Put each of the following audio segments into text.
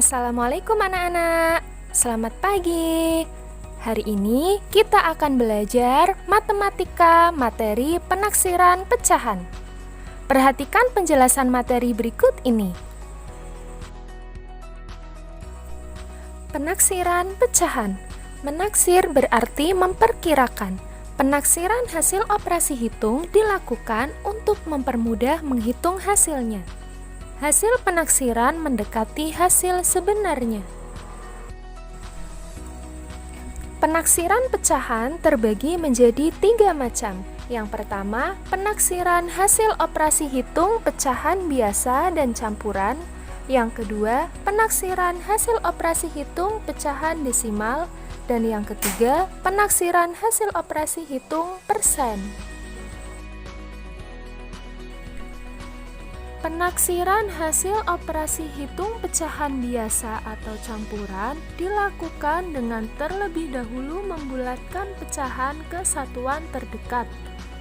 Assalamualaikum anak-anak, selamat pagi. Hari ini kita akan belajar matematika materi penaksiran pecahan. Perhatikan penjelasan materi berikut ini. Penaksiran pecahan. Menaksir berarti memperkirakan. Penaksiran hasil operasi hitung dilakukan untuk mempermudah menghitung hasilnya. Hasil penaksiran mendekati hasil sebenarnya. Penaksiran pecahan terbagi menjadi 3 macam. Yang pertama, penaksiran hasil operasi hitung pecahan biasa dan campuran. Yang kedua, penaksiran hasil operasi hitung pecahan desimal. Dan yang ketiga, penaksiran hasil operasi hitung persen. Penaksiran hasil operasi hitung pecahan biasa atau campuran dilakukan dengan terlebih dahulu membulatkan pecahan ke satuan terdekat.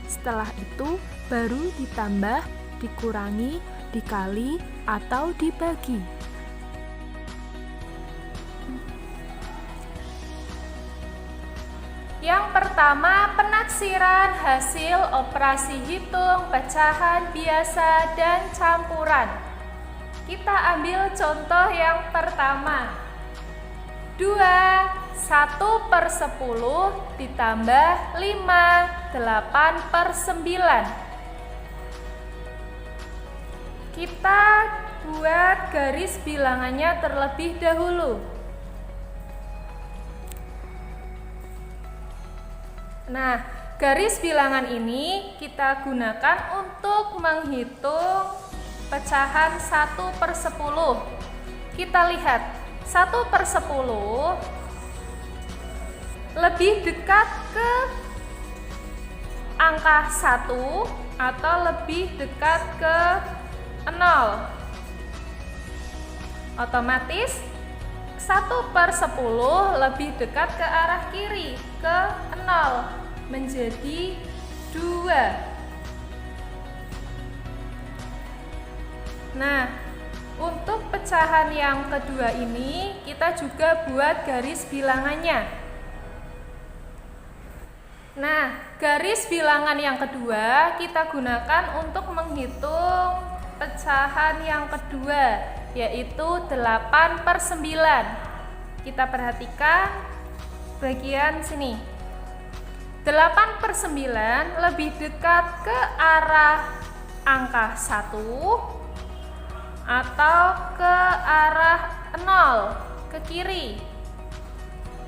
Setelah itu, baru ditambah, dikurangi, dikali, atau dibagi. Yang pertama, penaksiran hasil operasi hitung pecahan biasa dan campuran. Kita ambil contoh yang pertama. 1/10 ditambah 5, 8/9. Kita buat garis bilangannya terlebih dahulu. Nah, garis bilangan ini kita gunakan untuk menghitung pecahan 1/10. Kita lihat, 1/10 lebih dekat ke angka 1 atau lebih dekat ke 0. Otomatis 1/10 lebih dekat ke arah kiri, ke 0, menjadi 2. Nah, untuk pecahan yang kedua ini, kita juga buat garis bilangannya. Nah, garis bilangan yang kedua kita gunakan untuk menghitung pecahan yang kedua, yaitu 8/9. Kita perhatikan bagian sini. 8/9 lebih dekat ke arah angka 1 atau ke arah 0, ke kiri.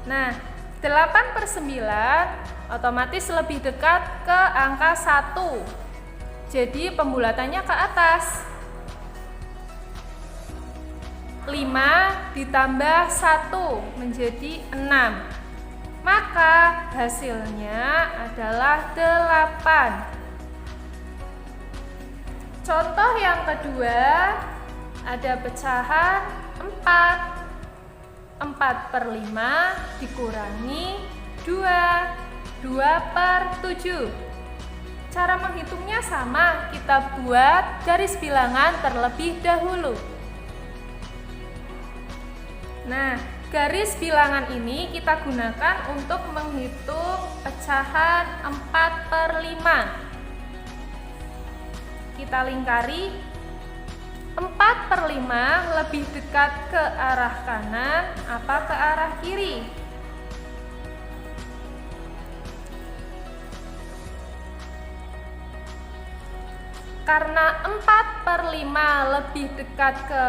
Nah, 8/9 otomatis lebih dekat ke angka 1. Jadi pembulatannya ke atas. 5 ditambah 1 menjadi 6. Maka hasilnya adalah 8. Contoh yang kedua, ada pecahan 4. 4/5 dikurangi 2. 2/7. Cara menghitungnya sama, kita buat garis bilangan terlebih dahulu. Nah, garis bilangan ini kita gunakan untuk menghitung pecahan 4/5. Kita lingkari. 4/5 lebih dekat ke arah kanan apa ke arah kiri? Karena 4/5 lebih dekat ke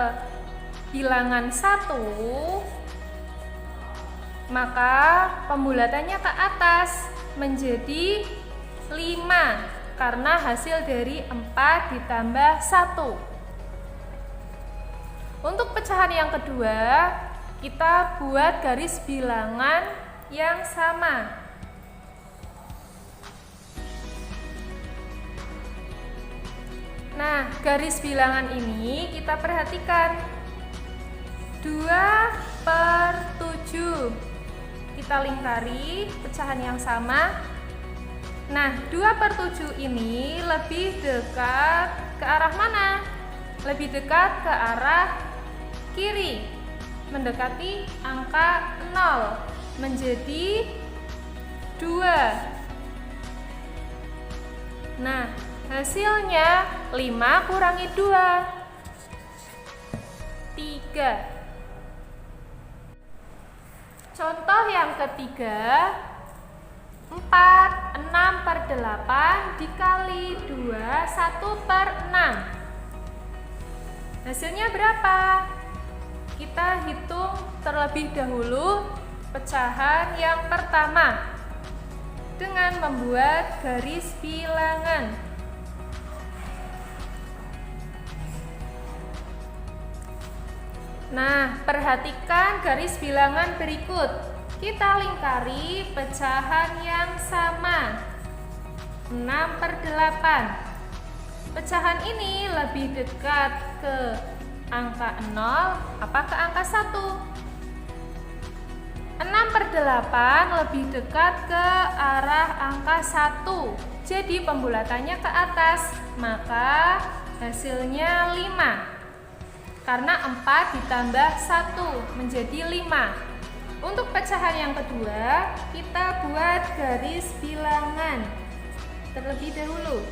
bilangan 1, maka pembulatannya ke atas menjadi 5 karena hasil dari 4 ditambah 1. Untuk pecahan yang kedua, kita buat garis bilangan yang sama. Nah, garis bilangan ini kita perhatikan. 2/7. Kita lingkari pecahan yang sama. Nah, 2/7 ini lebih dekat ke arah mana? Lebih dekat ke arah kiri. mendekati angka 0 menjadi 2. Nah, hasilnya 5 kurangi 2, 3. Contoh yang ketiga, 6/8 dikali 2, 1/6. Hasilnya berapa? Kita hitung terlebih dahulu pecahan yang pertama dengan membuat garis bilangan. Nah, perhatikan garis bilangan berikut. Kita lingkari pecahan yang sama, 6/8. Pecahan ini lebih dekat ke angka 0 apa ke angka 1? 6/8 lebih dekat ke arah angka 1. Jadi pembulatannya ke atas, maka hasilnya 5. Karena 4 ditambah 1 menjadi 5. Untuk pecahan yang kedua, kita buat garis bilangan terlebih dahulu.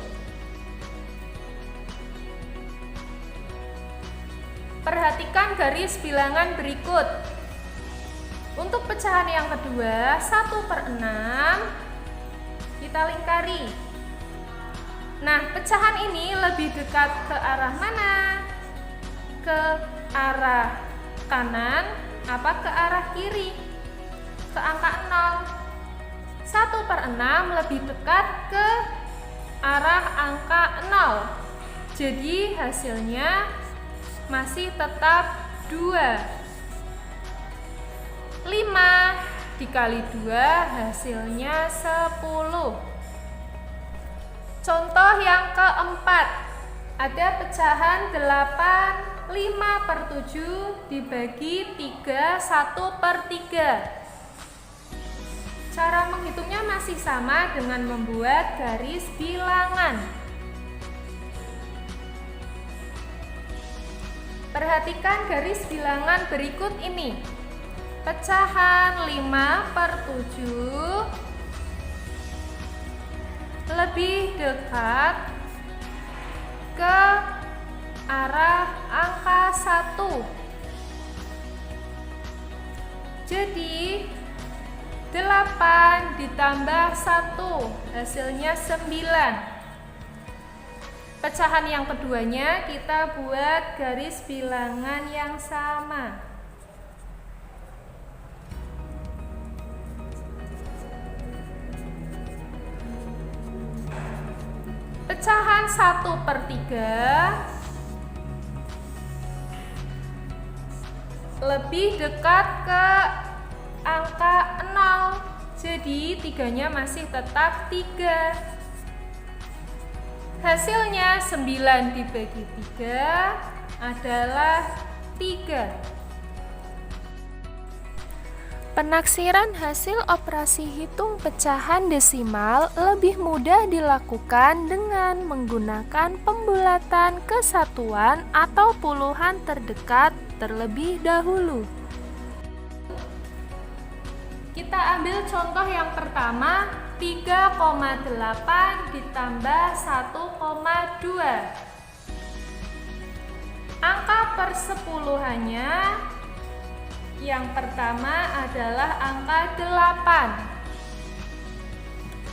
Perhatikan garis bilangan berikut. Untuk pecahan yang kedua, 1/6 kita lingkari. Nah, pecahan ini lebih dekat ke arah mana? Ke arah kanan apa ke arah kiri? Ke angka 0. 1/6 lebih dekat ke arah angka 0. Jadi hasilnya masih tetap 2. 5 dikali 2 hasilnya 10. Contoh yang keempat, ada pecahan 8, 5/7 dibagi 3, 1/3. Cara menghitungnya masih sama dengan membuat garis bilangan. Perhatikan garis bilangan berikut ini. Pecahan 5/7 lebih dekat ke arah angka 1. Jadi 8 ditambah 1 hasilnya 9. Pecahan yang keduanya kita buat garis bilangan yang sama. Pecahan 1/3 lebih dekat ke angka 0. Jadi 3-nya masih tetap 3. Hasilnya 9 dibagi 3 adalah 3. Penaksiran hasil operasi hitung pecahan desimal lebih mudah dilakukan dengan menggunakan pembulatan ke satuan atau puluhan terdekat terlebih dahulu. Kita ambil contoh yang pertama, 3,8 ditambah 1,2. Angka persepuluhannya yang pertama adalah angka 8.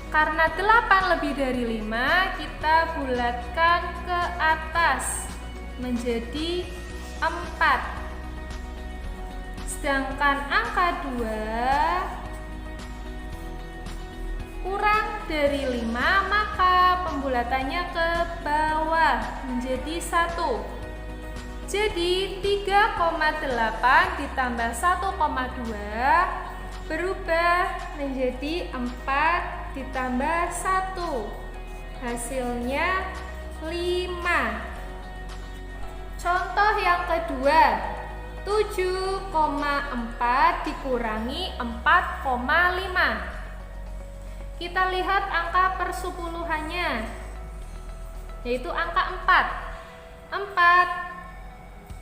Karena 8 lebih dari 5, kita bulatkan ke atas menjadi 4. Sedangkan angka 2 kurang dari 5, maka pembulatannya ke bawah menjadi 1. Jadi 3,8 ditambah 1,2 berubah menjadi 4 ditambah 1. Hasilnya 5. Contoh yang kedua, 7,4 dikurangi 4,5. Kita lihat angka persepuluhannya, yaitu angka 4. 4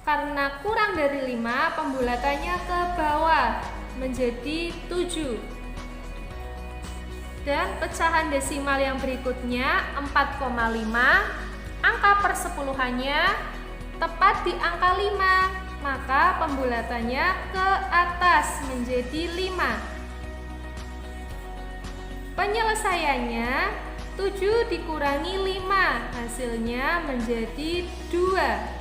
Karena kurang dari 5, pembulatannya ke bawah menjadi 7. Dan pecahan desimal yang berikutnya 4,5, angka persepuluhannya tepat di angka 5, maka pembulatannya ke atas menjadi 5. Penyelesaiannya 7 dikurangi 5, hasilnya menjadi 2.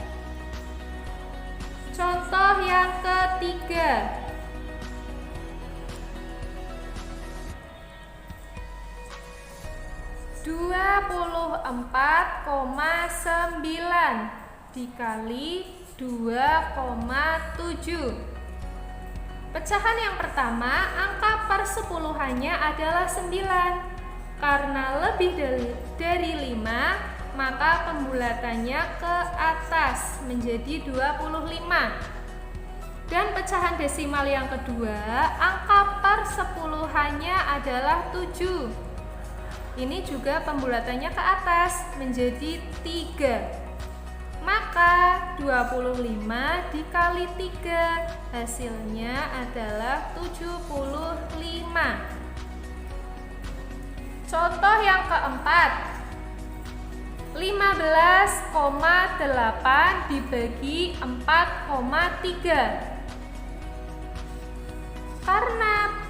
Contoh yang ketiga. (24,9) dikali 2,7. Pecahan yang pertama, angka persepuluhannya adalah 9. Karena lebih dari 5, maka pembulatannya ke atas menjadi 25. Dan pecahan desimal yang kedua, angka persepuluhannya adalah 7. Ini juga pembulatannya ke atas menjadi 3. Maka 25 dikali 3, hasilnya adalah 75. Contoh yang keempat. 15,8 dibagi 4,3. Karena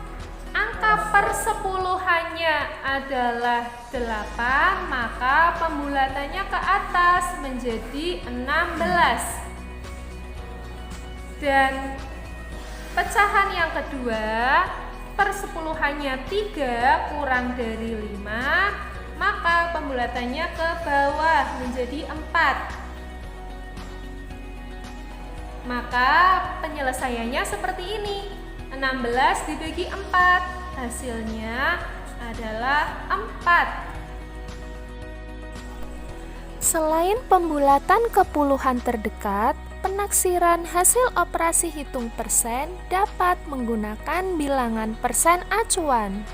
angka persepuluhannya adalah 8, maka pembulatannya ke atas menjadi 16. Dan pecahan yang kedua, persepuluhannya 3 kurang dari 5, maka pembulatannya ke bawah menjadi 4. Maka penyelesaiannya seperti ini. 16 dibagi 4, hasilnya adalah 4. Selain pembulatan ke puluhan terdekat, penaksiran hasil operasi hitung persen dapat menggunakan bilangan persen acuan.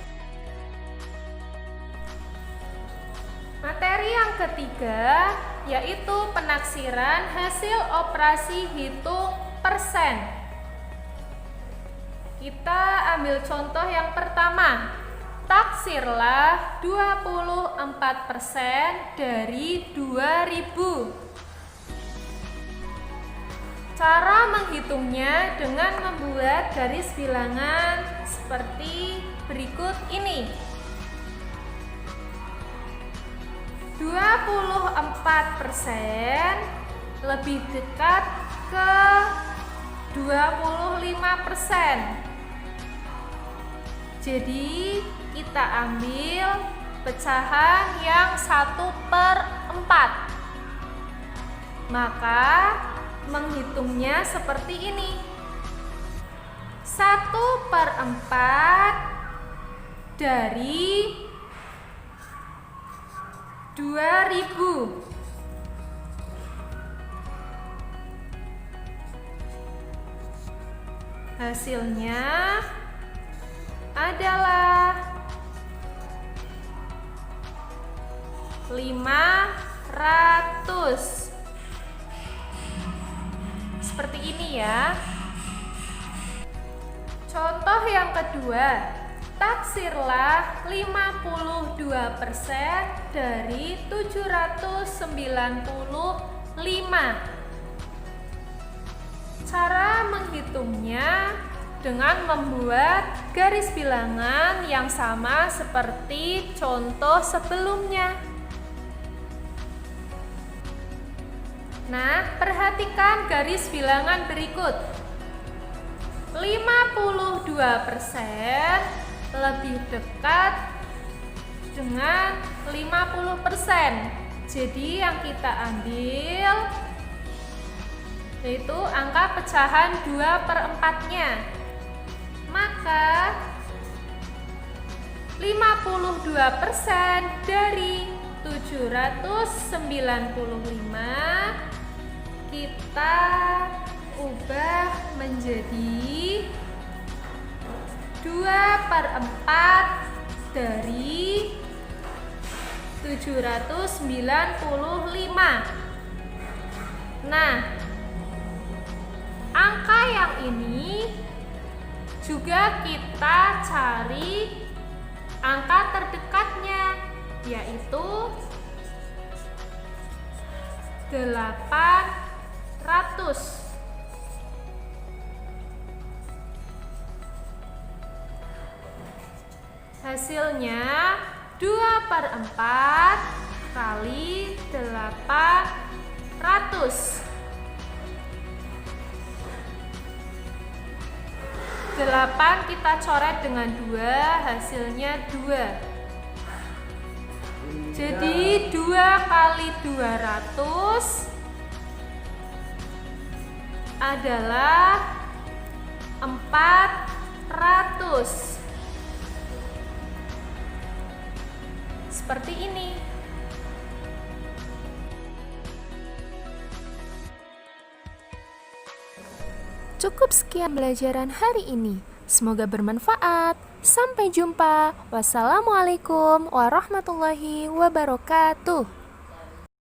Materi yang ketiga yaitu penaksiran hasil operasi hitung persen. Kita ambil contoh yang pertama. Taksirlah 24% dari 2000. Cara menghitungnya dengan membuat garis bilangan seperti berikut ini. 24% lebih dekat ke 25%. Jadi kita ambil pecahan yang 1/4. Maka menghitungnya seperti ini. 1/4 dari 2000. Hasilnya adalah 500. Seperti ini ya. Contoh yang kedua. Taksirlah 52% dari 795. Cara menghitungnya dengan membuat garis bilangan yang sama seperti contoh sebelumnya. Nah, perhatikan garis bilangan berikut. 52% lebih dekat dengan 50%. Jadi yang kita ambil yaitu angka pecahan 2/4-nya. Maka 52% dari 795 kita ubah menjadi 2/4 dari 795. Nah, angka yang ini juga kita cari angka terdekatnya, yaitu 800. Hasilnya 2/4 kali 800. 8 kita coret dengan 2, hasilnya 2. Jadi 2 kali 200 adalah 400. Seperti ini. Cukup sekian pembelajaran hari ini. Semoga bermanfaat. Sampai jumpa. Wassalamualaikum warahmatullahi wabarakatuh.